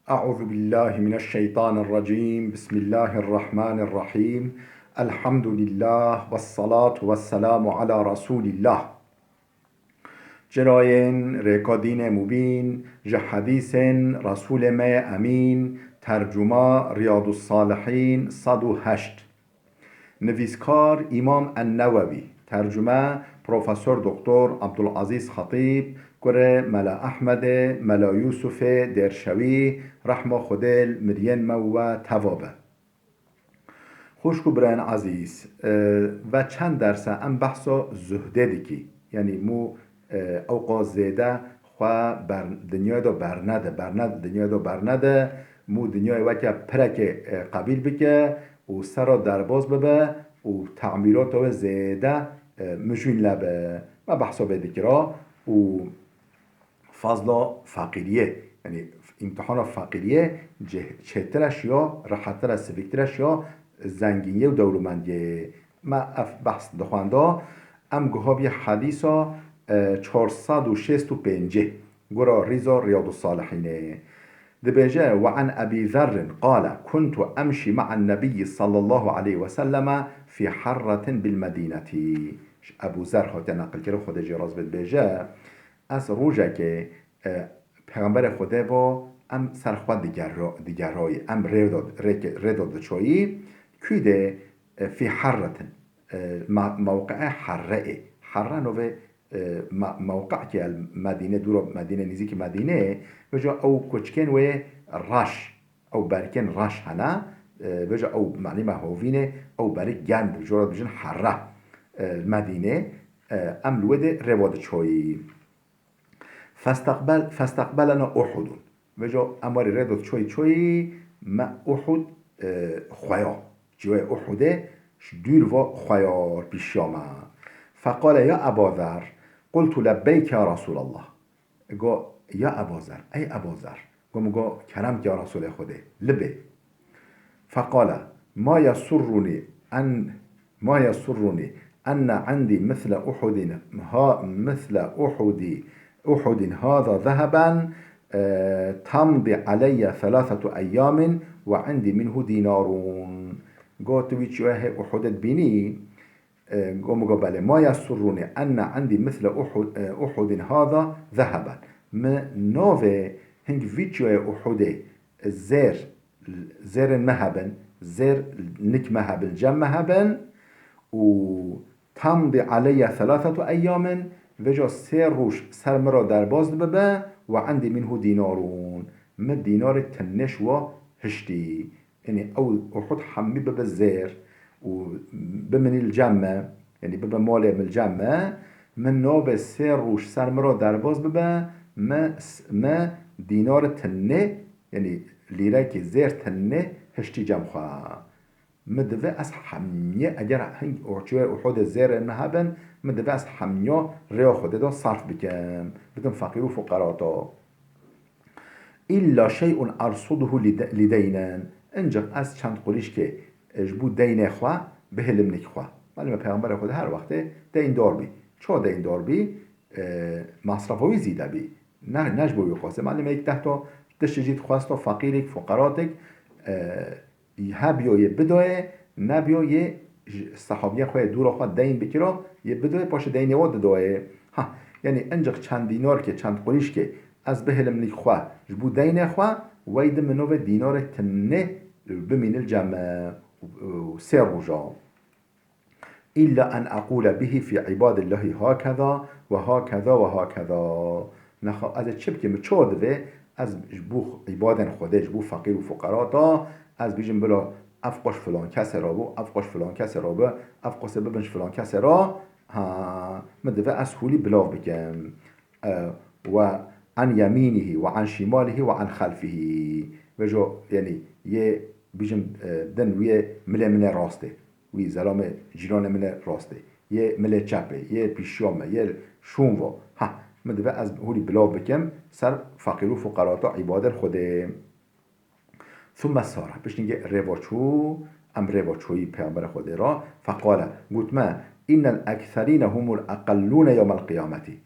أعوذ بالله من الشيطان الرجيم بسم الله الرحمن الرحيم الحمد لله والصلاة والسلام على رسول الله جراين ريكادين مبين جحديث رسول ما أمين ترجمة رياض الصالحين 108 نویسکار امام النووی ترجمه پروفسور دکتر عبدالعزیز خطیب گره ملا احمد ملا یوسف درشوی رحمه خودل مرین مو توابه خوشکو برن عزیز و چند درسه ام بحثا زهده دیکی یعنی مو اوقا زیده خواه بر دنیا دا برنده دنیا دا برنده مو دنیا وکه پرک قبیل بکه و سر درباز ببه و تعمیرات و زیده مجون لبه ما بحثا بدکرا و فضل فقیریه یعنی امتحان فقیریه چهترش یا راحتر از سفکترش یا زنگینیه و دولمندیه ما بحث دخوانده ام گوهابی حدیثا 465 گرا ریزا ریاض الصالحینه دبجة وعن أبي ذر قال كنت أمشي مع النبي صلى الله عليه وسلم في حرة بالمدينة أبو ذر هات نقل كده خود جراز بالبجة از روزه که پیغمبر خدا با ام سرخواد دیگرای ام رداد چایی کیده فی حرة موقع حره نوه موقع که المدینه دور مدینه نزدیک مدینه بجا او کچکن و رش او برکن رش هنه بجا او معنی مهوینه او برک گند جورا بجن حره مدینه ام لوده رواد چوی فاستقبلنا احد بجا اماری رداد چوی ما احد خویا جوی احده دور و خویار پیشیامه فقال يا أبا ذر قلت لبيك يا رسول الله قال يا أبا ذر أي أبا ذر قال كرمك يا رسول خده لبي فقال ما يسرني أن عندي مثل أحد هذا ذهبا تمضي علي 3 أيام وعندي منه دينارون قلت ويتشوه أحد بيني قوم قبل ما يسرني أن عندي مثل أحد هذا ذهبا ما نوفي هنگ فيتشو أحد زير مهبن زير نك مهبن جم مهبن وتمضي علي 3 أيام وجا 3 روش سرمرا در باز ببه وعندي منه دينارون ما دينار تنش و هشتي يعني أو أحد حمي ببه زير وبمن الجمع يعني ببا مالي من الجمع من نوب 3 روش سرمرا درباز ببا ما دينار تنه يعني ليره که زير تنه هشتي جمخوا مدوه از حميه اگر هنگ اوچوه احد زير مهبن مدوه از حميه ريا خوده دا صرف بكم بدون فقير و فقراتا إلا شيء أرصده لدينا انجا از چند قولیش که اجبو دین خواه به هلم نک خواه معلومه پیغمبر خود هر وقته دین دار بی چه دین دار بی مصرفوی زیده بی نه نجبو یقاسه معلومه یک تحتا دشت جید خواستا فقیرک فقراتک هبیا یه بدای نبیا یه صحابیه خواه دورا خواه دین بکرا یه بدای پاش دین واد دای ها یعنی انجق چند دینار که چند قریش که از به هلم نک خواه جبو دین خواه وید منو دینار تنه بمن الجمع 3 رجا إلا أن أقول به في عباد الله هكذا وهكذا وهكذا نخوا از چه بکم چود و از جبو عبادن خوده جبو فقیر و فقراتا از بیجم بلا افقش فلان کس را بو افقش فلان کس را بو افقش ببنش فلان کس را مدفع از خولی بلاو بکم و عن يمينه وعن شماله وعن خلفه وجو يعني يه بیجم دن وی مله راسته وی زلام جیران مله راسته یه مله چپه یه پیشیامه یه شونوا ها مدوه از هولی بلا بکم سر فقیر و فقراتا عبادت خوده ثم ساره بش نگه رواچو ام رواچوی پیامبر خوده را فقاله گوت ما این الاکثرین هم الاقلون یوم القیامتی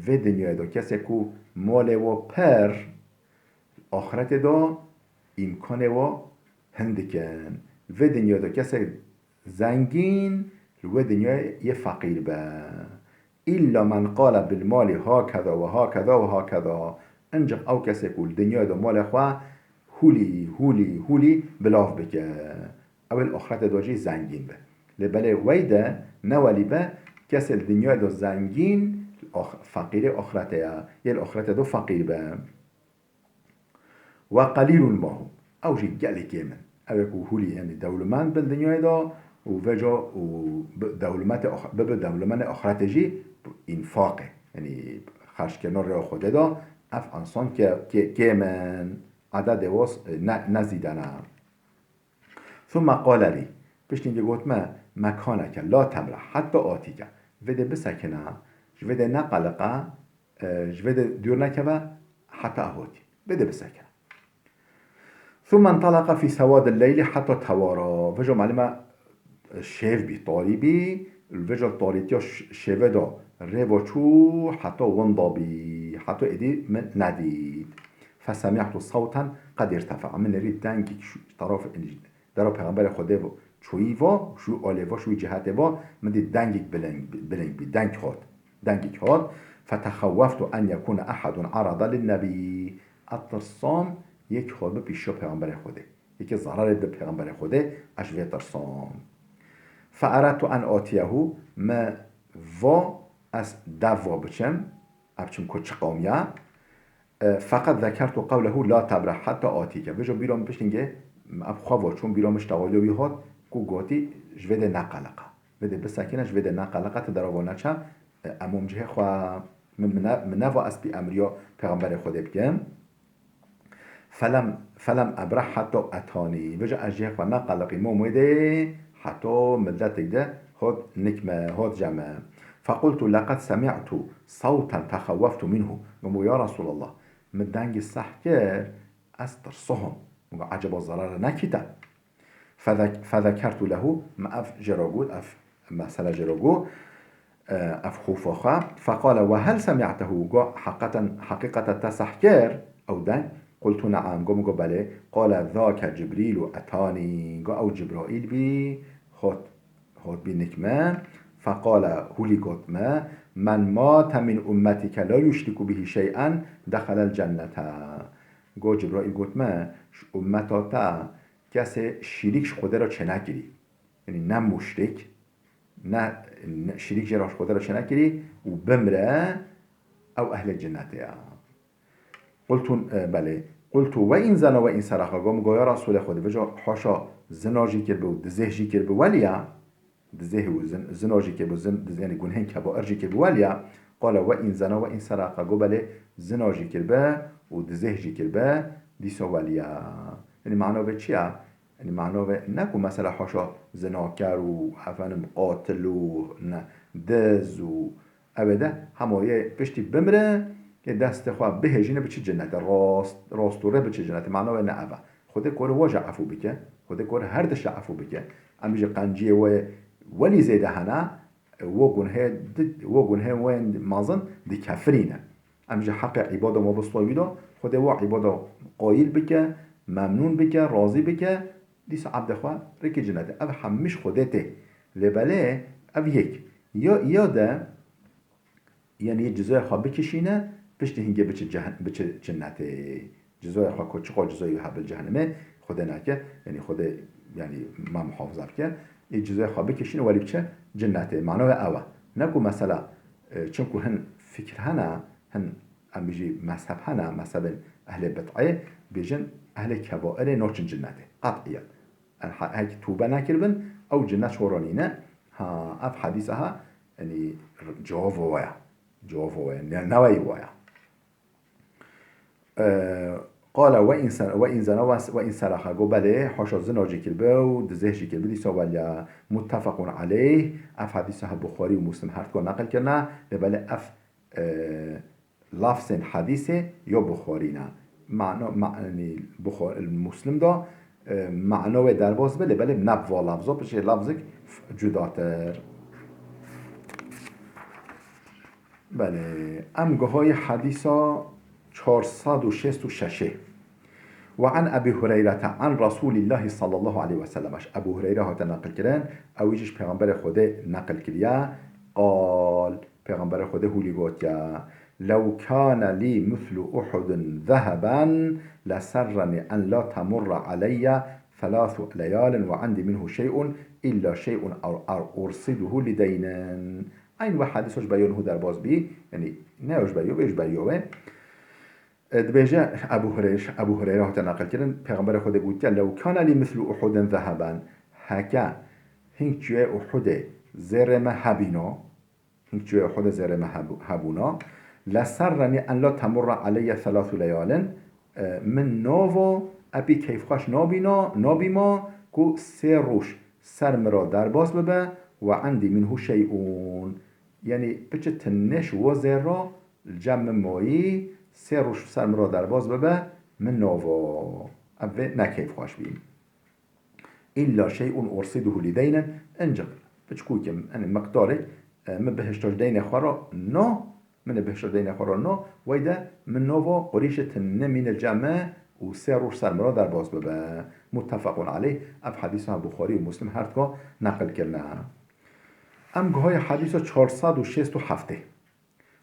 و دنیای دا کسی که مال و پر آخرت دا امکان و هندکن و دنیا دا کسی زنگین و دنیا یه فقیر به إلا من قال بالمال هكذا وهكذا وهكذا انجق او کسی کل دنیا دا مال خواه هولی بلاف بکه اول آخرت دا جی زنگین به لبله ویده نوالی به کسی دنیا دا زنگین فقیر آخرته یه آخرت دا فقیر به و قلیل ما هم او جی گلی که من او یکو هولی یعنی دولمند بل دنیا دا و وجا و دولمند آخرت جی انفاقه یعنی خرج کنار را خوده دا اف انسان که من عدد واس نزیدنه ثم قال لی پشت اینجا گفت ما مکانک لا تبرح حتی آتیکه وده بسکنه جوده نقلقه جوده دور نکوه حتی اهوتی وده بسکنه ثم انطلق في سواد الليل حتى توارى وجا معلمه شيف بي طالبي الوجا طالبتيا شيفه دا ريبوچو حتى وندابي حتى ادي من نديد فسمعت صوتا قد ارتفع من ريد دنگي طرف در پیغمبر خدا چوی و شو آلوا شو جهت و من دید دنگی بلنگ بی دنگی خود فتخوفت ان يكون احد عرض للنبي الترسام یک خود پیش پیغمبر خدا یکی ضرر به پیغمبر خدا اشوی ترسام فاردت ان آتیه ما و از دوا بچم ابچم کچ قومیه فقط ذکرت قوله لا تبرح حتى آتیکه بجا بیرام بشنگه اب خواه چون بیرامش تقالوی هات کو گاتی جوده نقلقه بده بسکنه جوده نقلقه تدراوانه چم امام جه خواه من نوا از بی امریا پیغمبر خدا بگم فلم ابرح حتى اتانی بجا اجه خواه نقلقی مومده حتى مدت ده هاد نکمه هاد جمع فقلت لقد سمعت صوتا تخوفت منه نمو يا رسول الله مدنگ سحکر از ترسهم عجب الضرر نكتا فذكرت له ما اف جراغود اف مسألة جراغو اف خوفاخا فقال وهل سمعته حقيقة تسحكر او دن قلت نعم قو بله قال ذاك جبريل اتاني او جبرائيل بي خود بي نكما فقال هولي قد ما من مات من امتك لا يشرك به شيئا دخل الجنة گو جبرائیل گفت من امتاتا کسی شریکش خدا را چه نگیری یعنی نه مشرک نه شریک جراش خدا را چه نگیری و بمره او اهل جنته قلت بله قلت و این زنا و این سرخا گو یا رسول خدا وجا حاشا زناجی کرد و دزهجی کرد ولیا دزه و زناجی کرد و یعنی گنهن کبائر کرد ولیا قال و این زنا و این سرخا گو بله زناجی کرد و دزهجی کرده دیسا ولیا یعنی معنا به چیه؟ یعنی معنا به نکو مثلا حاشا زناکر و حفن قاتل و دز و ابدا همایه پشتی بمره که دست خواه بهجینه به چی جنت راستوره به چی جنت معنا به نه ابا خود کور واجع عفو بکه خود کور هر دش عفو بکه امیجه قنجیه و ولی زیده هنه و گنه وین مازن دی کفرینه امیجه حق عباده ما بستوی دا خود و عباده قایل بکه ممنون بکه راضی بکه دیس عبد خواه ریک جنته او همش خودته لبله او یک یا ده یعنی جزای خواه بکشینه پشت هنگه بچه جنته جزای خواه که چقدر جزای حبل جهنمه خود نکه یعنی خود یعنی ما محافظه بکه یه جزای خواه بکشینه ولی بچه جنته معنی اوه نکو مثلا چونکو هن فکر هن ام بيجي مذهب هنا مذهب اهل بطعه بيجن اهل كبائر نوچن جنته قطعيا هيك توبه نكربن او جنات شورانينه ها اف حديثها يعني جواب ويا نوي ويا قال وإن زنا وإن سرخ قبله حاشا زناجي كربه و دزهجي كربه ديسا وليا متفق عليه اف حديثها بخاري ومسلم هر كون نقل كرنا لبله اف لفظ حدیثه یا بخاری نه معنی بخاری مسلم دا معنی در باز بله بله نبوا لفظا بشه لفظ جداتر بله امگه های حدیثا 466 وعن أبي هريرة عن رسول الله صلى الله عليه وسلم أبو هريرة هات نقل كرن أو يجيش پیغمبر خدا نقل كريا قال پیغمبر خدا هولي قوتيا لو كان لي مثل أحد ذهبا لسرني أن لا تمر علي 3 ليال وعندي منه شيء إلا شيء أرصده لدينا این و حدیثش بیان هو در باز بی یعنی نهش بیو بیش بیوه دبیجه ابو هریره هات نقل کردن پیغمبر خدا گفت لو کان لی مثل احد ذهبا هکا هنگ جوی احد زرم هبینا هنگ جوی احد زرم هبونا لسرنی ان لا تمر علی 3 لیال من نوو ابی کیف خوش نابیما کو 3 روش سر مرا در باز ببه و عندي منه شيء يعني بچه تنش و زرا الجمع مایی 3 روش سر مرا در باز ببه من نووا اوه نکیف خوش بیم إلا شيء أرصده لدينا انجق بچكو كم أنا مقدارك من بهشتاج دين خورا نا من بهشتاج دين خورا نا ويدا من نووا قريشة من الجمع و 3 روش سر مرا در باز ببه متفق عليه اف حديث بخاري و مسلم هر کا نقل کرنا ام گهای حدیث 467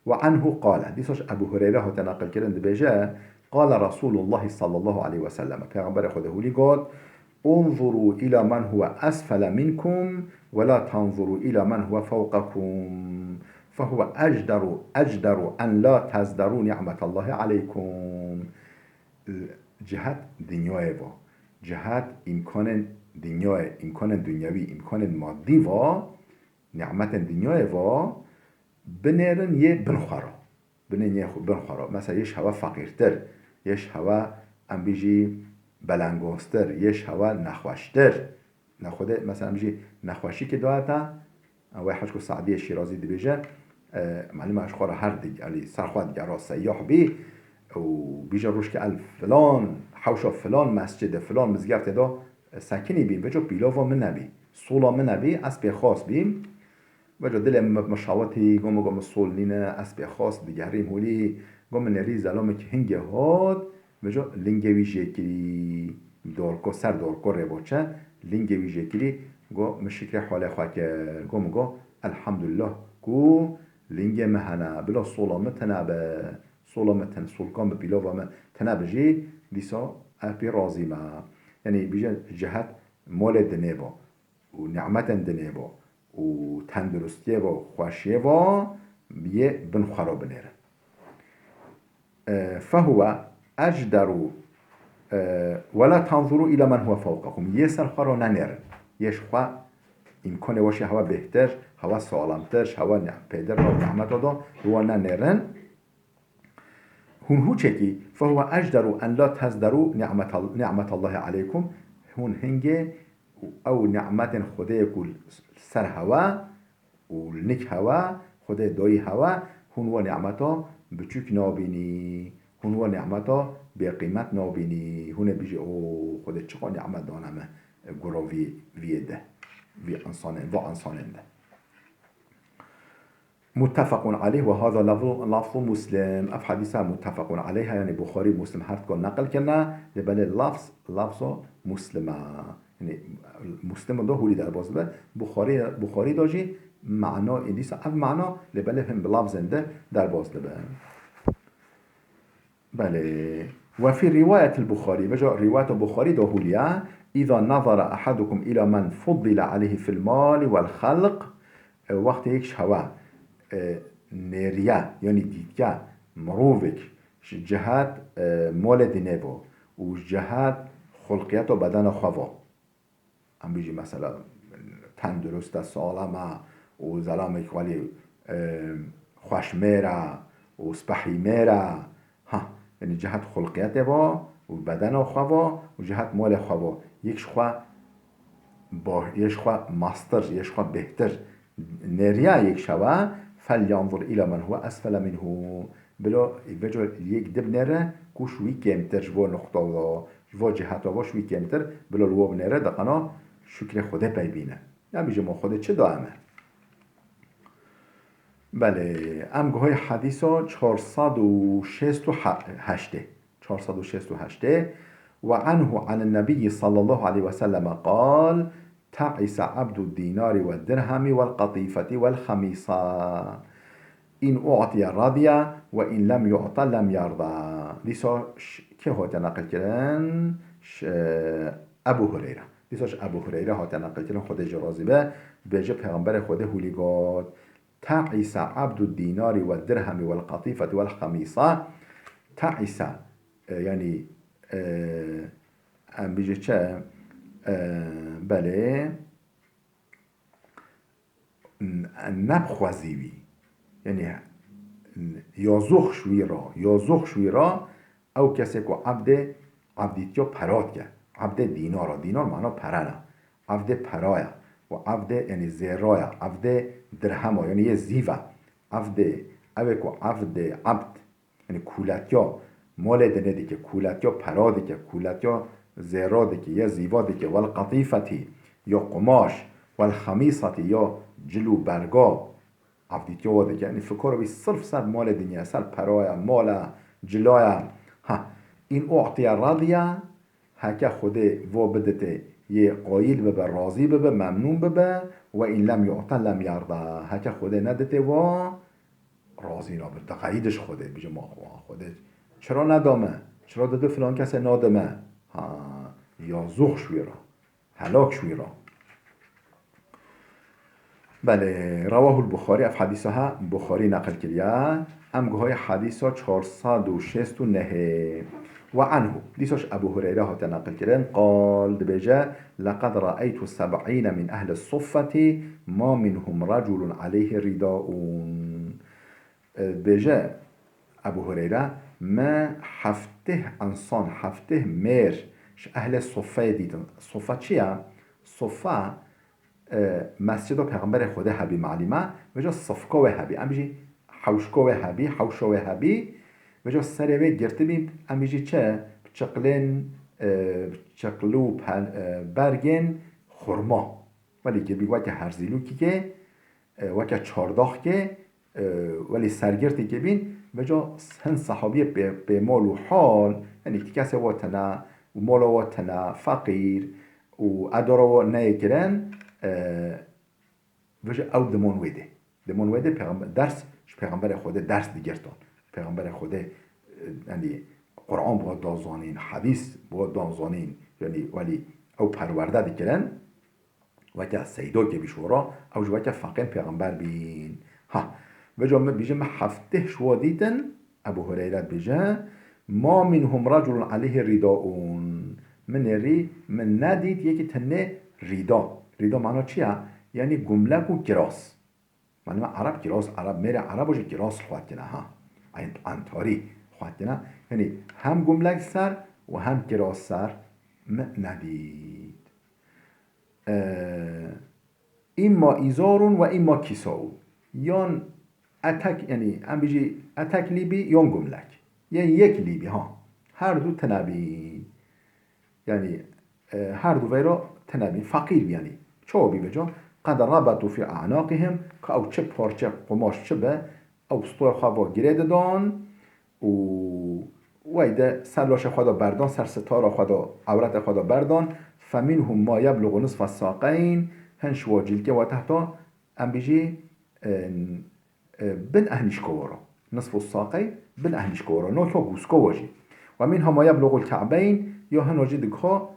و عنه قال حدیثش ابو هریره ها تنقل کردن بجا قال رسول الله صلى الله عليه وسلم پیغمبر خدا هولی گفت انظروا الى من هو اسفل منكم ولا تنظروا الى من هو فوقكم فهو اجدر ان لا تزدروا نعمت الله عليكم جهت دنیای و جهت امکان دنیای امکان دنیوی امکان مادی و نعمت دنیای و بنرن یه بنخورا بنرن یه بنخورا مثلا یش هوا فقیرتر یش هوا ام بیجی بلنگوستر یش هوا نخوشتر نخوده مثلا بیجی نخوشی که داتا و حجکو سعدی شیرازی دی بیجه معلومه اشخار هر دیگ علی سرخواد گرا سیاح بی و بیجه روش که فلان حوشا فلان مسجد فلان مزگفت دا سکنی بیم بجا بیلاوا من نبی صولا من نبی اسب خاص بیم وجا دل مشاواتی گم سولنین اسب خاص دیگریم هولی گم نری زلام که هنگه هاد وجا لنگه ویجه کلی دارکو سر دارکو رباچه لنگه ویجه کلی گو مشکر حال خواه که گو الحمدلله گو لنگه مهنه بلا صولا متنبه صولا متن سولکان به بیلاوا متنبه جی دیسا اپی رازی ما یعنی بیجه جهت مال دنیبا و نعمت دنیبا و تندرستی و خوشی و یه بنخورا بنیره فهو اجدر ولا تنظروا الى من هو فوقكم یه سرخورا ننیره یش خواه امکانه واشی هوا بهتر هوا سالمترش هوا پیدر را نعمت دا و ننیرن هون چکی فهو اجدر ان لا تزدروا نعمت الله عليكم هون هنگه او نعمت خدای کل سر هوا و نک هوا خدای دای هوا هون و نعمتا بچوک نابینی هون و نعمتا به قیمت نابینی هون بیجه او خدای چقا نعمت دانمه گراوی ویده وی انساننده متفق عليه وهذا لفظ مسلم اف حديثه متفق عليها يعني بخاري مسلم هر كون نقل كنا لبل لفظ مسلمه يعني مسلم ده هولي در باز به بخاري داجي معنا انديس اف معنا لبل هم بلفظ ده در باز ده بله وفي رواية البخاري وجاء رواية البخاري ده هوليا إذا نظر أحدكم إلى من فضل عليه في المال والخلق وقت يكش هوا نریا یعنی دیدگاه مروفک جهت مال دینه و جهت خلقیت و بدن خوا هم بیجی مثلا تندرست سالمه و زلامه کوالی خوشمیره و سپحیمیره یعنی جهت خلقیت و بدن خوا و جهت مال خوا یکش خوا ماستر یکش خوا بهتر نریا یک شوا فلينظر إلى من هو أسفل منه بلا وجه یک دب نره کو شوی کمتر جوا نقطه و جوا جهت و شوی کمتر بلا لواب نره دقنا شکر خوده پی بینه نمیشه ما خوده چه دائمه بله امگه های حدیثا 468 وعنه عن النبي صلى الله عليه وسلم قال تعس عبد الدينار والدرهم والقطيفة والخميصة إن أعطي رضي وإن لم يعطى لم يرضى. دیسا که هات نقل کردن ابو هریره. دیساش ابو هریره هات نقل کردن خود جرازی به جه پیغمبر خود هولیگاد تعیس عبد الدینار و الدرهم و القطیفة و الخمیصه. تعیس یعنی بیجه چه بله نبخوزیوی یعنی یازوخ شوی را او کسی که عبدیتیا پراد که عبد دینار معنا پرانه عبد پرایا و عبد یعنی زیرایا عبد درهما یعنی یه زیوه عبد اوه که عبد یعنی کولتیا مال دنه دی که کولتیا پراده که کولتیا زیراده که یا زیواده که والقطیفتی یا قماش والخمیصتی یا جلو برگا عبدیتیا واده که یعنی فکر بی صرف سر مال دنیا سر پرایا مال جلایا ها این اعطی راضیه هکه خوده و بدته یه قایل ببه راضی ببه ممنون ببه و این لم یعطا لم یرضا هکه خوده ندته و راضی نابه تقییدش خوده بیجه ما خوده چرا ندامه چرا داده فلان کسی نادمه یا زخ شوی را هلاک شوی را. بله رواه البخاری اف حدیث ها بخاری نقل کرده امگه های حدیث ها 469 و عنه دیساش ابو هریره ها نقل کردن قال دبجه لقد رأيت 70 من اهل الصفة ما منهم رجل عليه رداء. بجه ابو هریره ما هفته انسان هفته مر اهل صفه دیدن. صفه چیه؟ صفه مسجد و پیغمبر خود هبی معلیمه و جا صفکا و هبی ام بیجی حوشکا و هبی حوشا و هبی و جا سریوه گرته بیم ام بیجی چه چقلو برگن خورما ولی که بی وقت هرزیلو که وقت چارداخ که ولی سرگرتی که بین و جا سن صحابی به مال و حال یعنی که کسی واتنا و مال واتنا فقیر و ادارا و نیکرن وجه او دمون ویده پیغمبر درس پیغمبر خود درس دیگرتان پیغمبر خود یعنی قرآن باید دازانین حدیث باید دازانین یعنی ولی او پرورده دیگرن و که سیدا که بیشورا او جو که فقین پیغمبر بین ها وجه بیجه ما هفته شوا دیدن ابو هریره بیجه ما منهم رجل علیه رداءون من ندید یکی تنه ریدا معنا چیه؟ یعنی گملک و گراس معنی عرب گراس عرب میره عرب وجه گراس خواهد کنه ها این انتاری خواهد کنه یعنی هم گملک سر و هم گراس سر ندید. ایما ایزارون و ایما کیساون یان اتک یعنی هم بیجی اتک لیبی یان گملک یعنی یک لیبی ها هر دو تنبی یعنی هر دو ویرا تنبی فقیر یعنی چوبی بجا قد ربطوا في اعناقهم که او چه پارچه قماش چه به او سطوع خواه گریده دان و ویده سرلاش خدا بردان سر ستار خدا عورت خدا بردان فمنهم ما یبلغ نصف الساقین هنش واجیل که و تحتا ام بیجی بن اهنش کورا نصف الساقین بن اهنش کورا نو که گوسکو واجی و منها ما یبلغ الكعبین یا هن واجی دکها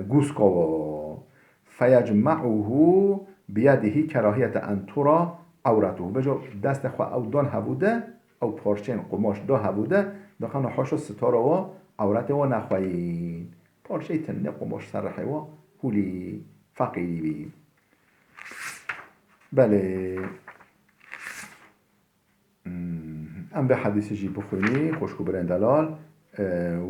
گوسکو فیجمعه بیده کراهیت ان ترى عورته بجا دست خواه او دان هبوده او پارچین قماش دا هبوده داخل نحاشو ستاره و عورته و نخواهین پارچه تنه قماش سرحه و هولی فقیری بی. بله ام به حدیث جی بخونی خوشکو برندلال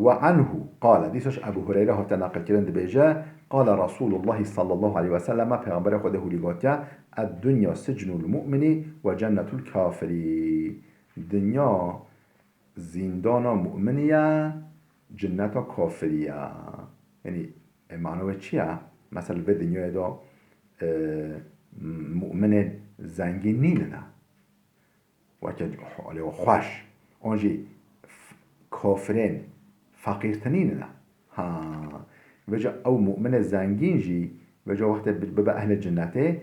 و عنه قال دیسش ابو هریره ها تنقل کرند بیجه قال رسول الله صلى الله عليه وسلم پیغمبر خود هولیگاتیا الدنیا سجن المؤمن و جنت الكافری دنیا زندان مؤمنیه جنت کافریه یعنی معنی چیه؟ مثلا به دنیا دا مؤمن زنگین نه و که حاله و خوش آنجی کافرین فقیرتنین نه ها وجا او مؤمن زنگین جی وجا وقت ببا اهل جنته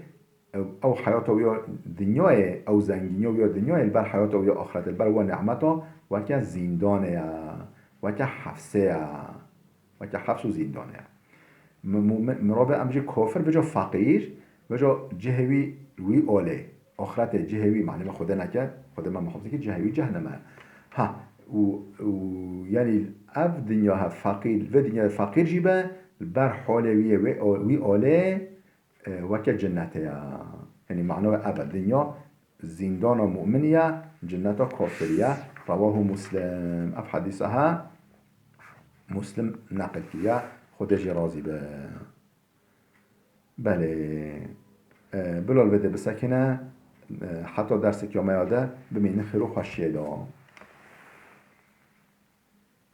او حياته ويا دنياه او زنگینی ويا دنياه البر حياته ويا آخرت البر و نعمته وكا زندانه وكا حفصه وكا حفص و زندانه مرابع امجي كافر بجا فقير بجا جهوي وي اوله آخرت جهوي معنی خدا نکرد خدا من محافظه که جهوي جهنمه ها يعني اف دنيا ها فقير و دنيا فقير جيبه البر حاله وي اوله وكا جنته يعني معناه ابد دنيا زندان مؤمنية جنة كافرية رواه مسلم اف حديثها مسلم نقل كيا خودش راضي به بله بلال بده بسکنه حتی درس که ما یاده بمینه خیرو خوشیه دا